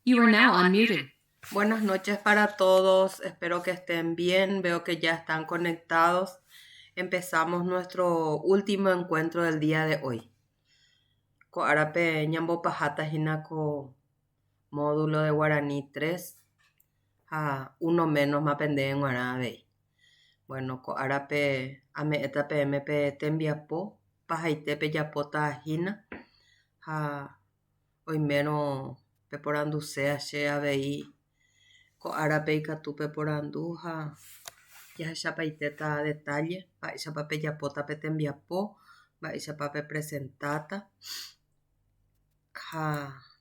You are now unmuted. Buenas noches para todos, espero que estén bien, veo que ya están conectados. Empezamos nuestro último encuentro del día de hoy. Ko arape ñambo pajata hinako módulo de Guaraní 3 a uno menos mapende en Guaraní. Bueno, ko arape ame eta PMP tembiapo pajaitepe yapota hina a hoy menos peporandu sea she avei ko arape ikatupe porandu ya chapaiteta detalle chapa pe yapota pe tembiapo chapa pe presentata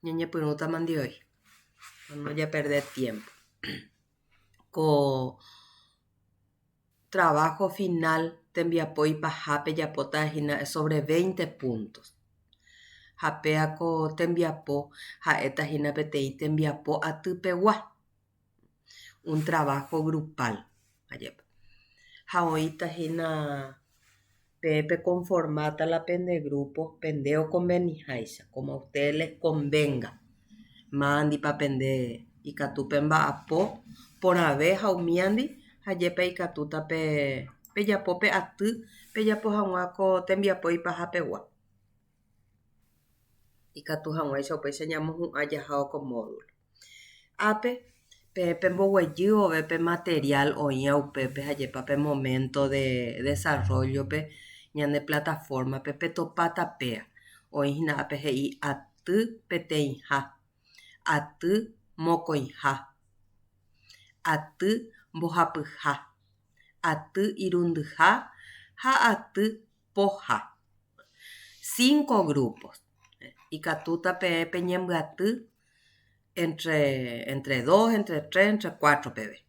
ñeñe punuta mandi hoy no ya perder tiempo ko trabajo final tembiapo y pajape yapota hina es sobre 20 puntos. Japea ko tembiapo eta hina petei tembiapo atupewa. Un trabajo grupal. Ahorita hina pepe conformata la pende grupo pendeo convenijaisa como a ustedes les convenga. Mandi pa pende ikatupemba apo por abeja umiandi hayepe ikatuta pe yapo pe atu pe yapo hanguako tembiapo y pajapewa. Ikatu hanguai sope señamos un ayajao con módulo. Ape pepe mbogueyu pepe material oía upepe hayepa pe momento de desarrollo pe ñane plataforma pepe topata pea oína ape hei atu peteinja atu mokoinja atu mbohapyja atu irundyja atu poja 5 grupos ikatuta pepe ñembyatý entre 2, entre 3, entre 4 bebés.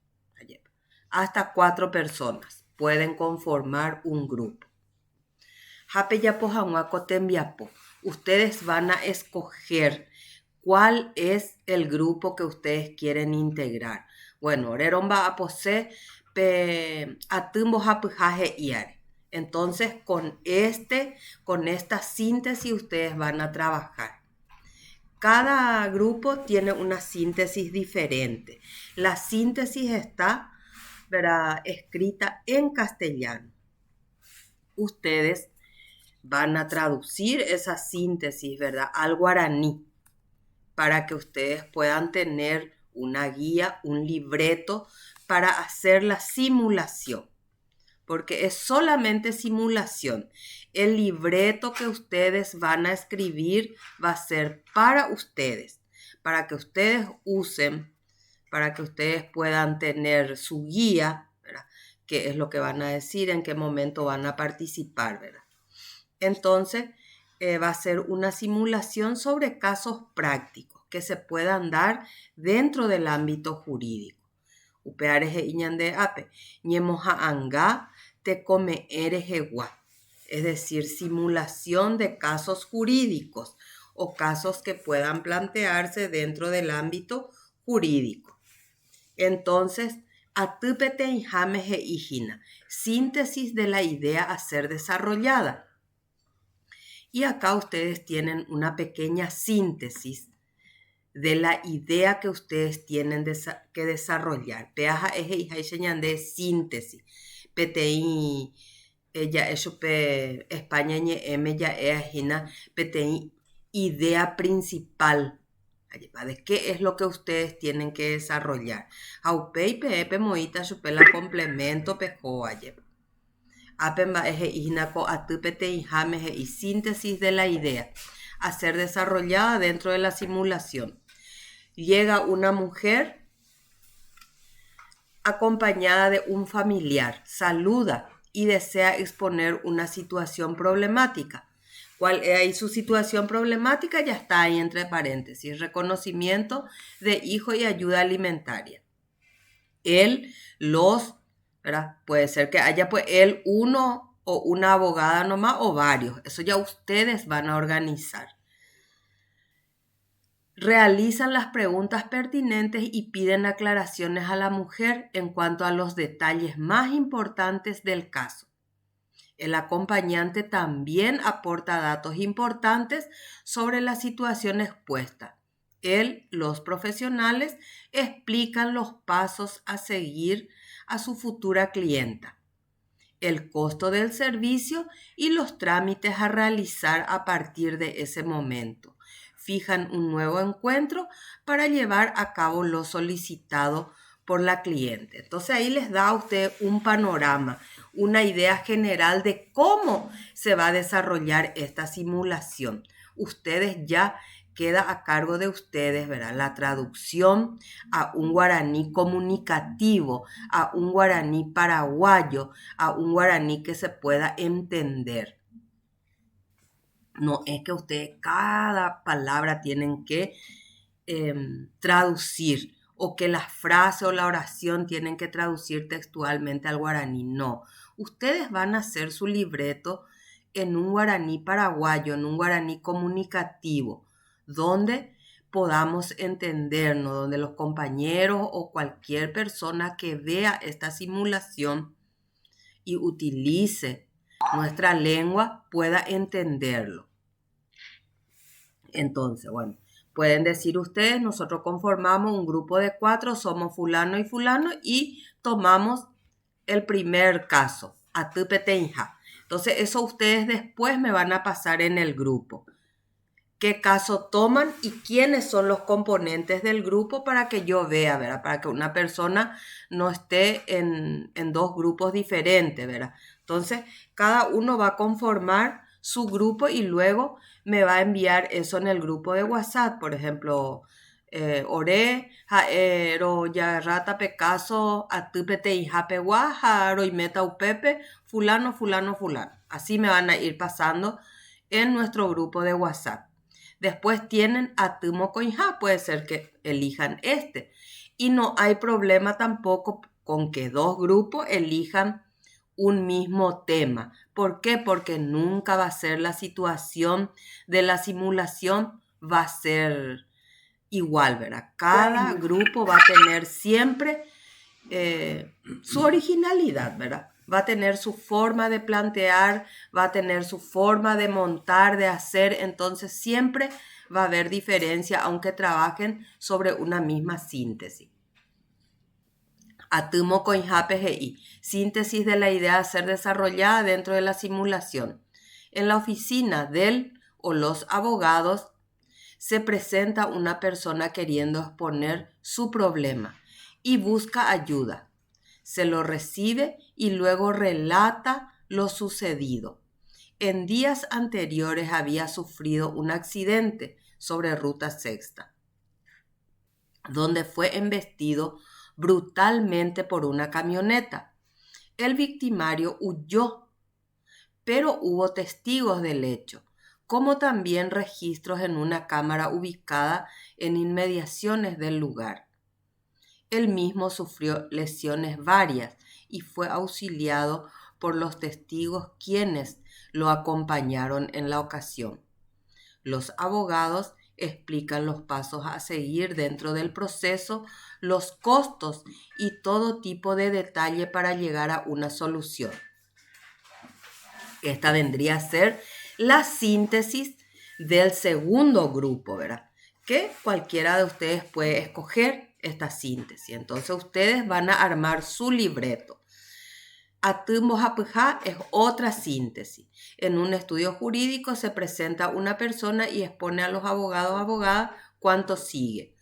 Hasta 4 personas pueden conformar un grupo. Ustedes van a escoger cuál es el grupo que ustedes quieren integrar. Bueno, Reromba apose pe atumbo hapjaje iare. Entonces, con esta síntesis ustedes van a trabajar. Cada grupo tiene una síntesis diferente. La síntesis está, ¿verdad?, escrita en castellano. Ustedes van a traducir esa síntesis, ¿verdad?, al guaraní para que ustedes puedan tener una guía, un libreto para hacer la simulación. Porque es solamente simulación. El libreto que ustedes van a escribir va a ser para ustedes, para que ustedes usen, para que ustedes puedan tener su guía, ¿verdad?, qué es lo que van a decir, en qué momento van a participar, ¿verdad? Entonces, va a ser una simulación sobre casos prácticos que se puedan dar dentro del ámbito jurídico. Upeareje iñande ape, ñemoja anga, te come erejewa, es decir, simulación de casos jurídicos o casos que puedan plantearse dentro del ámbito jurídico. Entonces, atupete injameje hijina, síntesis de la idea a ser desarrollada. Y acá ustedes tienen una pequeña síntesis de la idea que ustedes tienen que desarrollar. Peaja eje hija de síntesis. PTI, ella eso pe España ñe ya ejina PTI idea principal. ¿De qué es lo que ustedes tienen que desarrollar? Aupei pepe moita supela complemento pejo aye. Apemba eje inako atu PTI jameje y síntesis de la idea a ser desarrollada dentro de la simulación. Llega una mujer acompañada de un familiar, saluda y desea exponer una situación problemática. ¿Cuál es ahí su situación problemática? Ya está ahí entre paréntesis, reconocimiento de hijo y ayuda alimentaria. ¿Verdad? Puede ser que haya pues él, uno o una abogada nomás o varios. Eso ya ustedes van a organizar. Realizan las preguntas pertinentes y piden aclaraciones a la mujer en cuanto a los detalles más importantes del caso. El acompañante también aporta datos importantes sobre la situación expuesta Los profesionales explican los pasos a seguir a su futura clienta, el costo del servicio y los trámites a realizar a partir de ese momento. Fijan un nuevo encuentro para llevar a cabo lo solicitado por la cliente. Entonces ahí les da a usted un panorama, una idea general de cómo se va a desarrollar esta simulación. Ustedes ya queda a cargo de ustedes, ¿verdad? La traducción a un guaraní comunicativo, a un guaraní paraguayo, a un guaraní que se pueda entender. No es que ustedes cada palabra tienen que traducir o que la frase o la oración tienen que traducir textualmente al guaraní. No, ustedes van a hacer su libreto en un guaraní paraguayo, en un guaraní comunicativo, donde podamos entendernos, donde los compañeros o cualquier persona que vea esta simulación y utilice nuestra lengua pueda entenderlo. Entonces, bueno, pueden decir ustedes, nosotros conformamos un grupo de 4, somos fulano y fulano y tomamos el primer caso, Atupetenja. Entonces, eso ustedes después me van a pasar en el grupo. ¿Qué caso toman y quiénes son los componentes del grupo para que yo vea, ¿verdad? Para que una persona no esté en 2 grupos diferentes, ¿verdad? Entonces, cada uno va a conformar su grupo y luego me va a enviar eso en el grupo de WhatsApp. Por ejemplo, Ore, Jaero, Yarrata, Pecaso, Atupete y Japegua, Jaro y Meta Upepe, fulano, fulano, fulano. Así me van a ir pasando en nuestro grupo de WhatsApp. Después tienen Atumo Coinja, puede ser que elijan este. Y no hay problema tampoco con que 2 grupos elijan un mismo tema. ¿Por qué? Porque nunca va a ser la situación de la simulación, va a ser igual, ¿verdad? Cada grupo va a tener siempre su originalidad, ¿verdad? Va a tener su forma de plantear, va a tener su forma de montar, de hacer, entonces siempre va a haber diferencia aunque trabajen sobre una misma síntesis. Atumo con PGI, síntesis de la idea a ser desarrollada dentro de la simulación. En la oficina del o los abogados se presenta una persona queriendo exponer su problema y busca ayuda. Se lo recibe y luego relata lo sucedido. En días anteriores había sufrido un accidente sobre Ruta Sexta, donde fue embestido brutalmente por una camioneta. El victimario huyó, pero hubo testigos del hecho, como también registros en una cámara ubicada en inmediaciones del lugar. Él mismo sufrió lesiones varias y fue auxiliado por los testigos quienes lo acompañaron en la ocasión. Los abogados explican los pasos a seguir dentro del proceso, los costos y todo tipo de detalle para llegar a una solución. Esta vendría a ser la síntesis del segundo grupo, ¿verdad? Que cualquiera de ustedes puede escoger esta síntesis. Entonces ustedes van a armar su libreto. Atumojapujá es otra síntesis. En un estudio jurídico se presenta una persona y expone a los abogados o abogadas cuánto sigue.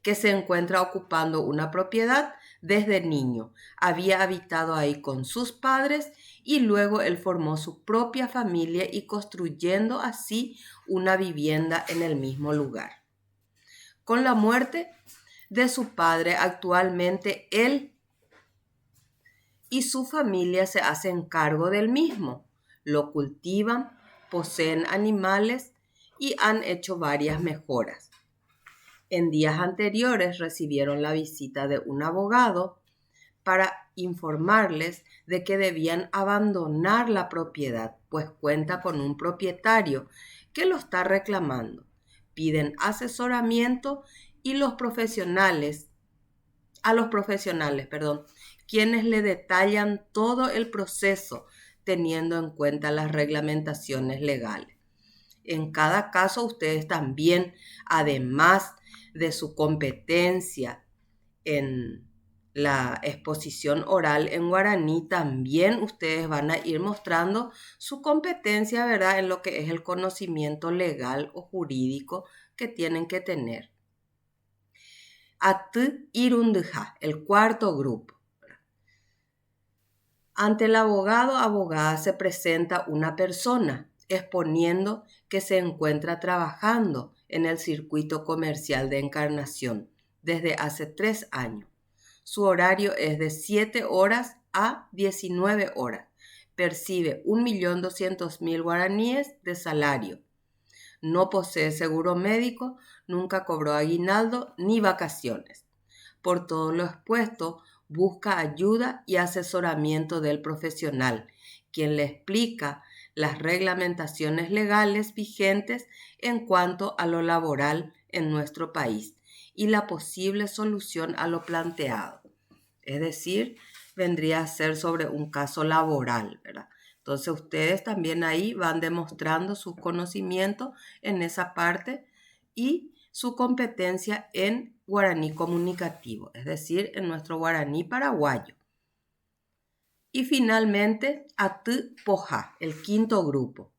Que se encuentra ocupando una propiedad desde niño. Había habitado ahí con sus padres y luego él formó su propia familia y construyendo así una vivienda en el mismo lugar. Con la muerte de su padre, actualmente él y su familia se hacen cargo del mismo. Lo cultivan, poseen animales y han hecho varias mejoras. En días anteriores recibieron la visita de un abogado para informarles de que debían abandonar la propiedad, pues cuenta con un propietario que lo está reclamando. Piden asesoramiento y a los profesionales, quienes le detallan todo el proceso teniendo en cuenta las reglamentaciones legales. En cada caso, ustedes también, además de su competencia en la exposición oral en guaraní, también ustedes van a ir mostrando su competencia, ¿verdad?, en lo que es el conocimiento legal o jurídico que tienen que tener. At irundja, el cuarto grupo. Ante el abogado, abogada, se presenta una persona exponiendo que se encuentra trabajando en el circuito comercial de Encarnación desde hace 3 años. Su horario es de 7 horas a 19 horas. Percibe 1.200.000 guaraníes de salario. No posee seguro médico, nunca cobró aguinaldo ni vacaciones. Por todo lo expuesto, busca ayuda y asesoramiento del profesional, quien le explica las reglamentaciones legales vigentes en cuanto a lo laboral en nuestro país y la posible solución a lo planteado. Es decir, vendría a ser sobre un caso laboral, ¿verdad? Entonces ustedes también ahí van demostrando sus conocimientos en esa parte y su competencia en guaraní comunicativo, es decir, en nuestro guaraní paraguayo. Y finalmente, Atı Poja, el quinto grupo.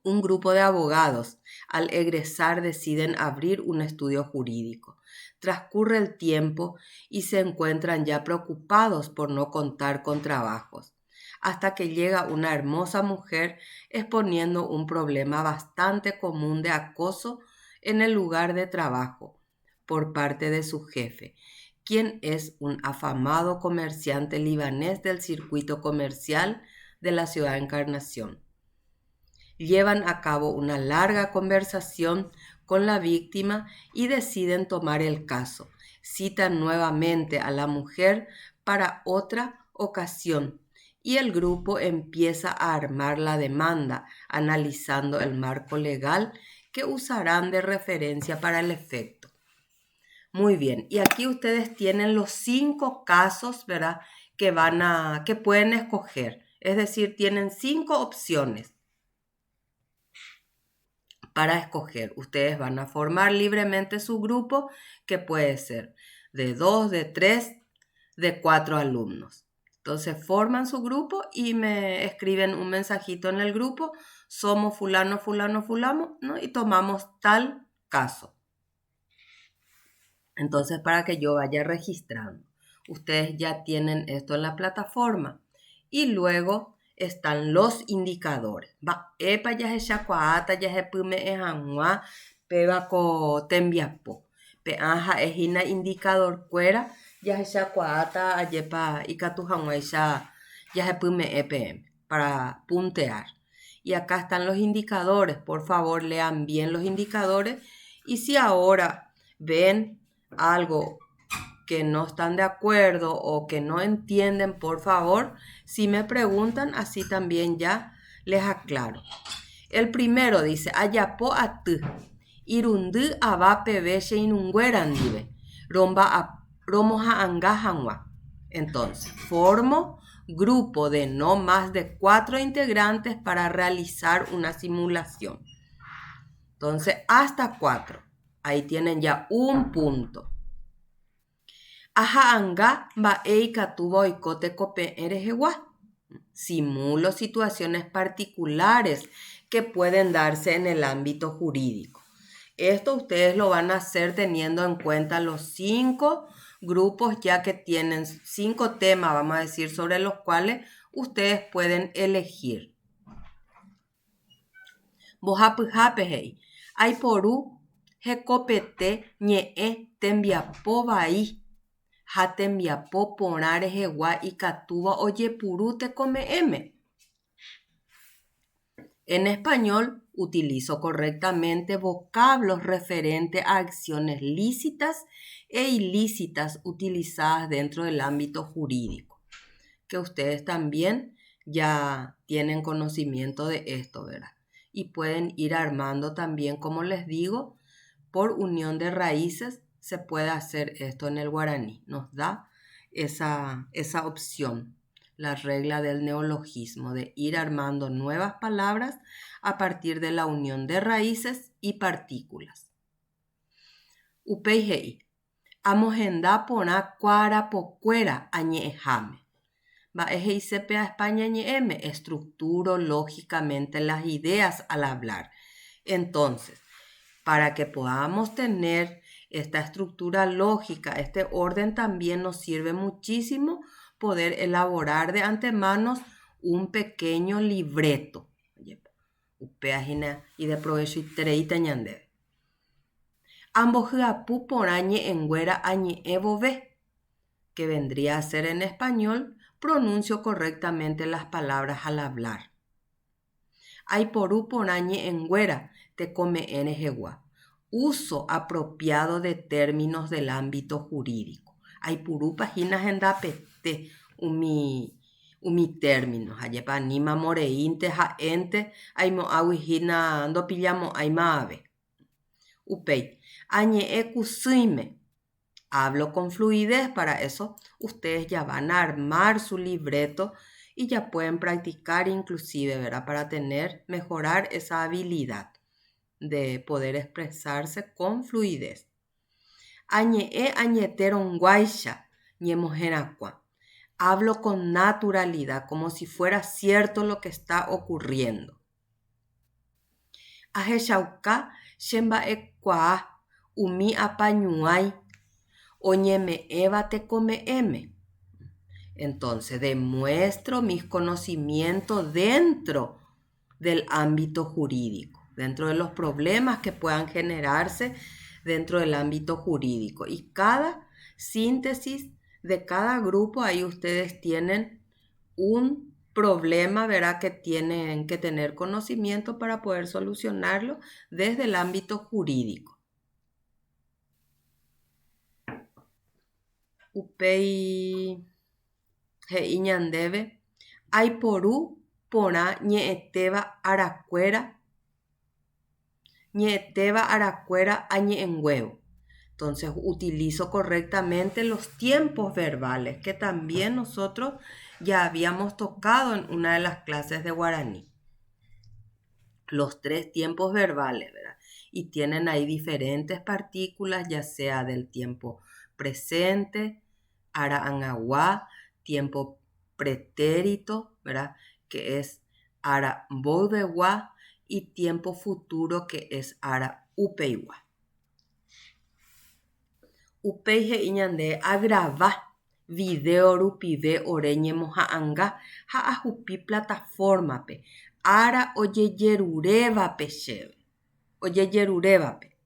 Un grupo de abogados, al egresar, deciden abrir un estudio jurídico. Transcurre el tiempo y se encuentran ya preocupados por no contar con trabajos, hasta que llega una hermosa mujer exponiendo un problema bastante común de acoso en el lugar de trabajo por parte de su jefe, quien es un afamado comerciante libanés del circuito comercial de la ciudad de Encarnación. Llevan a cabo una larga conversación con la víctima y deciden tomar el caso. Citan nuevamente a la mujer para otra ocasión y el grupo empieza a armar la demanda, analizando el marco legal que usarán de referencia para el efecto. Muy bien, y aquí ustedes tienen los 5 casos, ¿verdad?, que pueden escoger. Es decir, tienen 5 opciones para escoger. Ustedes van a formar libremente su grupo, que puede ser de 2, de 3, de 4 alumnos. Entonces forman su grupo y me escriben un mensajito en el grupo: somos fulano, fulano, fulano, ¿no?, y tomamos tal caso. Entonces, para que yo vaya registrando, ustedes ya tienen esto en la plataforma. Y luego están los indicadores. Va, epa ya se chacuata, ya se pume ejanua, peba ko tembiapo. Pe anja ejina indicador cuera, ya se chacuata, ayepa ikatujanua ya se pume EPM para puntear. Y acá están los indicadores. Por favor, lean bien los indicadores. Y si ahora ven algo que no están de acuerdo o que no entienden, por favor, si me preguntan, así también ya les aclaro. El primero dice: ayapo atı, irundu abape beshe inunguerandive, romoja angajanwa. Entonces, formo grupo de no más de 4 integrantes para realizar una simulación. Entonces, hasta 4. Ahí tienen ya un punto. Aja anga mba'ei katu boikote kope'ẽ rehegua. Simulo situaciones particulares que pueden darse en el ámbito jurídico. Esto ustedes lo van a hacer teniendo en cuenta los 5 grupos, ya que tienen 5 temas, vamos a decir, sobre los cuales ustedes pueden elegir. Bohapyhápehei, aiporu hekopete ñe'ẽ tembiapo vai ha tembiapo porã rehegua ikatúva ojepuru tekome'ẽme. En español, utilizo correctamente vocablos referentes a acciones lícitas e ilícitas utilizadas dentro del ámbito jurídico, que ustedes también ya tienen conocimiento de esto, ¿verdad? Y pueden ir armando también, como les digo, por unión de raíces se puede hacer esto en el guaraní. Nos da esa opción, la regla del neologismo, de ir armando nuevas palabras a partir de la unión de raíces y partículas. Upei amojenda pona cuara pocuera añejame. Va a España ñeme, estructuro lógicamente las ideas al hablar. Entonces, para que podamos tener esta estructura lógica, este orden, también nos sirve muchísimo poder elaborar de antemano un pequeño libreto. Y de provecho y tereita ñande. Ambos japu por añe en güera añe ebove, que vendría a ser en español, pronuncio correctamente las palabras al hablar. Hay porú por añe en güera, te come enejegua. Uso apropiado de términos del ámbito jurídico. Hay purú páginas en dapete umi términos. Ayepa anima moreinte ja ente, hay mo aguijina ando pillamo hay maave. Upei, añe ecusuime. Hablo con fluidez, para eso ustedes ya van a armar su libreto y ya pueden practicar inclusive, ¿verdad? Para mejorar esa habilidad de poder expresarse con fluidez. Añe añeteron guaisha, ñemojenacua. Hablo con naturalidad, como si fuera cierto lo que está ocurriendo. Ajeshauka, shemba ekua, umi apañuay, oñeme eva te come m. Entonces, demuestro mis conocimientos dentro del ámbito jurídico, dentro de los problemas que puedan generarse dentro del ámbito jurídico. Y cada síntesis de cada grupo, ahí ustedes tienen un problema, ¿verdad? Que tienen que tener conocimiento para poder solucionarlo desde el ámbito jurídico. Upei he'i ñandéve aiporu porã ñe'ẽtéva arakuéra añe'ẽnguévo. Entonces utilizo correctamente los tiempos verbales que también nosotros ya habíamos tocado en una de las clases de guaraní. Los 3 tiempos verbales, ¿verdad? Y tienen ahí diferentes partículas, ya sea del tiempo presente, ara angawa, tiempo pretérito, ¿verdad? Que es ara bodewa, y tiempo futuro, que es ara upeiwa. Upeihe iñande agrava video rupive oreñemo ha'anga ha'ahupi plataformape ara ojejerurévape chéve. Ojejerurévape.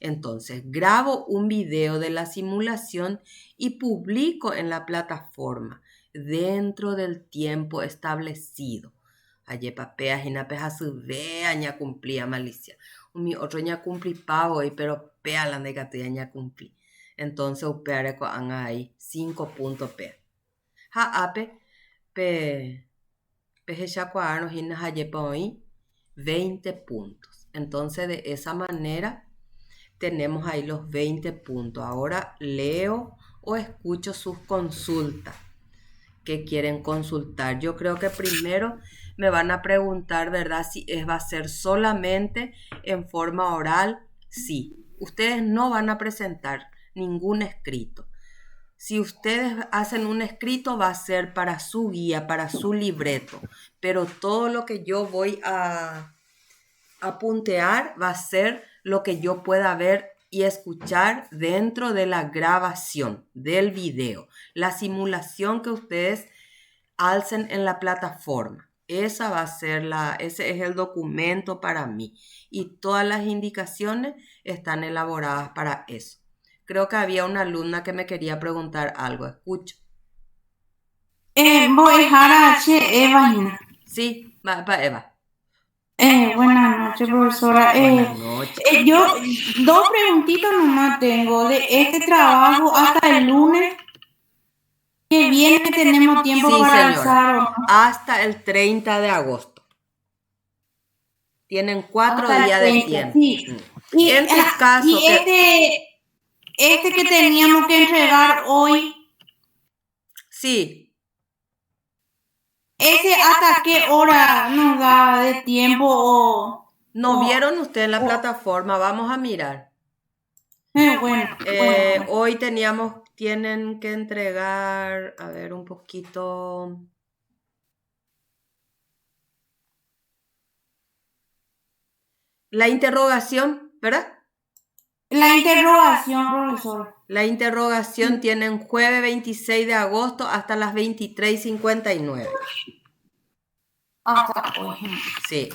Entonces, grabo un video de la simulación y publico en la plataforma dentro del tiempo establecido. Ayepa pea jinapeja su vea ña cumplía malicia. Mi otro ña cumplí pavo hoy, pero pea la negativa ña cumplí. Entonces, upeare ko anga ahí 5 puntos pea. Ha ape pe hechacuarno jina ayepa hoy 20 puntos. Entonces, de esa manera tenemos ahí los 20 puntos. Ahora leo o escucho sus consultas que quieren consultar. Yo creo que primero me van a preguntar, ¿verdad? Si va a ser solamente en forma oral. Sí. Ustedes no van a presentar ningún escrito. Si ustedes hacen un escrito, va a ser para su guía, para su libreto. Pero todo lo que yo voy a puntear va a ser lo que yo pueda ver y escuchar dentro de la grabación del video, la simulación que ustedes alcen en la plataforma. Ese es el documento para mí, y todas las indicaciones están elaboradas para eso. Creo que había una alumna que me quería preguntar algo. Escucho. Eva. Sí, va Eva. Buenas noches, profesora. Buenas noches. Yo 2 preguntitas nomás tengo. De este trabajo hasta el lunes que viene tenemos tiempo para alzar, ¿o no? Hasta el 30 de agosto. Tienen 4 Hasta días de tiempo. Sí. Y en tu caso, y este que teníamos que entregar hoy. Sí. ¿Ese hasta qué hora nos da de tiempo? ¿No vieron ustedes la plataforma? Vamos a mirar. Bueno. Hoy tienen que entregar, a ver, un poquito. La interrogación, ¿verdad? La interrogación, profesor. La interrogación tienen jueves 26 de agosto hasta las 23:59. Hasta hoy. Sí.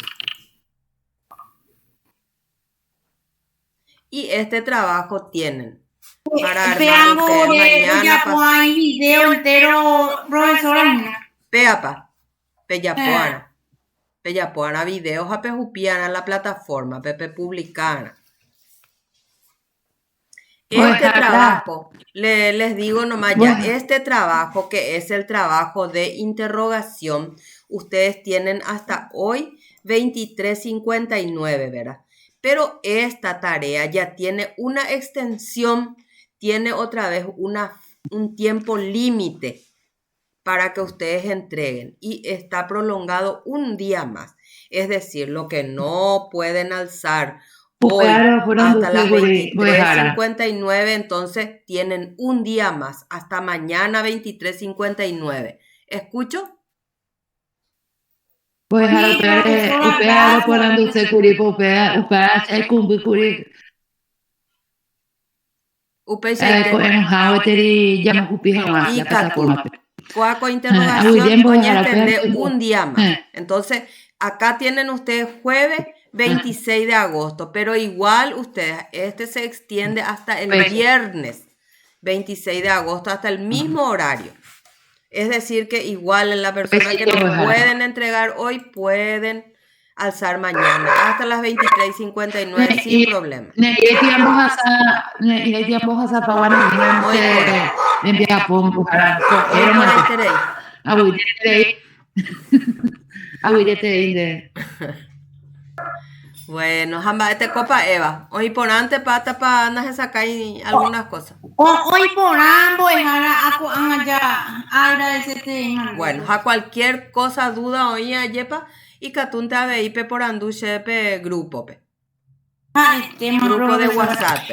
Y este trabajo tienen para armar ustedes mañana. Hay video entero, profesora. Peapa, Peyapuana. Peyapuana videos a Pejupiana la plataforma, Pepe publicana. Este trabajo, les digo nomás ya, este trabajo que es el trabajo de interrogación, ustedes tienen hasta hoy 23:59, ¿verdad? Pero esta tarea ya tiene una extensión, tiene otra vez un tiempo límite para que ustedes entreguen y está prolongado un día más. Es decir, lo que no pueden alzar hoy hasta las 23:59, entonces tienen un día más, hasta mañana 23:59. ¿Escucho? Pues upea porando securi, upea curi. En Hawateri llama Cupijawa, la plataforma. Coaco interrogación, un día más. Entonces, acá tienen ustedes jueves 26 de agosto, pero igual ustedes, se extiende hasta el viernes 26 de agosto, hasta el mismo horario. Es decir, que igual la persona que no pueden entregar hoy pueden alzar mañana hasta las 23:59 sin problema. Bueno, jamba este copa Eva. Hoy por antes pata para andas a sacar algunas cosas. Hoy por ambos bueno, a cualquier cosa, duda hoy a yepa y catun te aveipe por anduche pe grupo pe. Grupo de WhatsApp.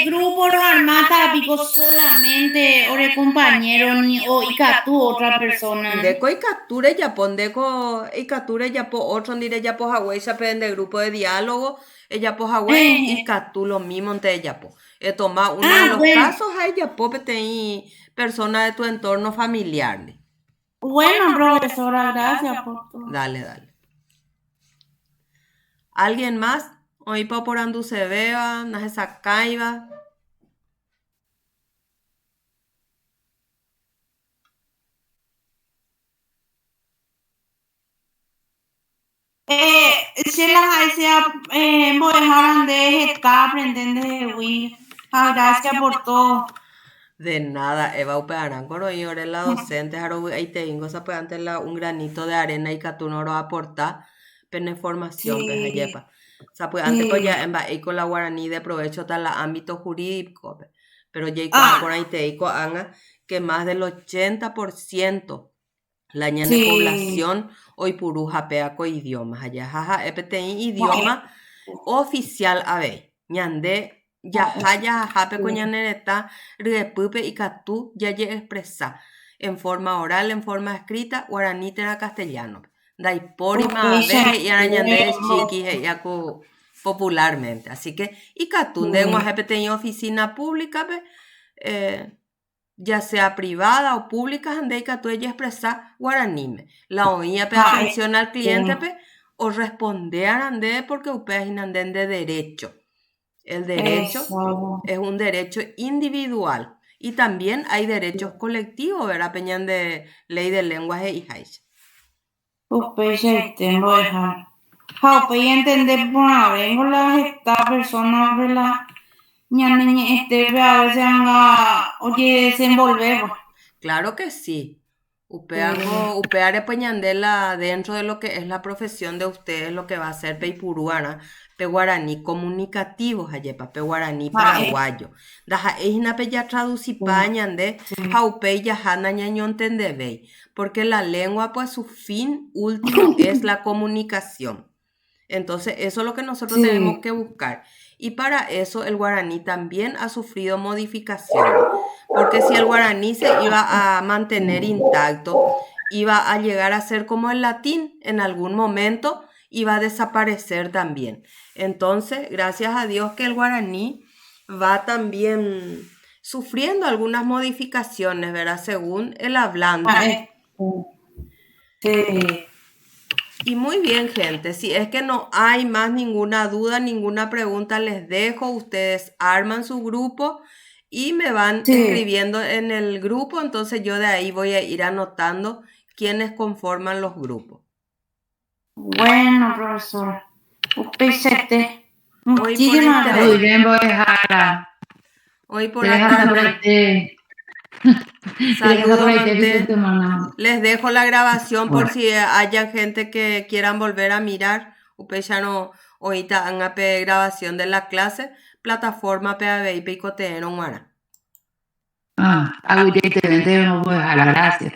Grupo no armata pico solamente o de compañero ni o icatu otra persona. Deco icature ya pon deco icature ya po otro dire ya po Hawaii se de grupo de diálogo ella po Hawaii icatu lo mismo ante ella po. Toma uno de los casos a ella po te persona de tu entorno familiar. Bueno, profesora, gracias por todo. Dale. ¿Alguien más? Hoy por andu se vea, naje sacaiba. Se las dejaron de estar aprendiendo de Wii. Gracias por todo. De nada, Eva Upearán, coro y ore la docente, jaro ahí te ingo, se puede antes un granito de arena y que tú no lo aporta, pene formación, que es yepa. Se puede antes pues ya en con la guaraní de provecho tal ámbito jurídico, pero ya con ahí te digo, que más del 80% la ñane población hoy puruja peaco idiomas, allá jaja, EPTI idioma oficial ave, ñande ya jape coñanereta repupe y catú ya expresa en forma oral, en forma escrita, guaraní tera castellano. Daiporima ve y arañande chiqui yaco popularmente. Así que y catú de en oficina pública ya sea privada o pública, ande catú ella expresa guaraní. La oía pe atención al cliente o responder ande porque ustedes inanden de derecho. El derecho es un derecho individual y también hay derechos colectivos, ¿verdad? Peñan de ley de lenguaje y jaish. Pues tengo dejar. Pues entender por haber esta persona de la a veces oye desenvolver. Claro que sí. Upeare peñandela dentro de lo que es la profesión de ustedes, lo que va a ser peipuruana, pe guaraní comunicativos, ayepa, pe guaraní paraguayo. Daja eina pe ya traducipañande, jaupe ya hana ñañón tendebei, porque la lengua, pues su fin último es la comunicación. Entonces, eso es lo que nosotros tenemos que buscar. Y para eso el guaraní también ha sufrido modificaciones, porque si el guaraní se iba a mantener intacto, iba a llegar a ser como el latín, en algún momento iba a desaparecer también. Entonces, gracias a Dios que el guaraní va también sufriendo algunas modificaciones, ¿verdad? Según el hablante. Sí. Y muy bien, gente, si es que no hay más ninguna duda, ninguna pregunta, les dejo, ustedes arman su grupo y me van escribiendo en el grupo, entonces yo de ahí voy a ir anotando quiénes conforman los grupos. Bueno, profesor. Muy bien, voy a dejar. Hoy por la tarde. Saludos. Les dejo la grabación por si haya gente que quieran volver a mirar. Ustedes ya no ahorita han grabación de la clase, plataforma PAB y Picote en Guara. Agüita y te no voy a dejar, gracias.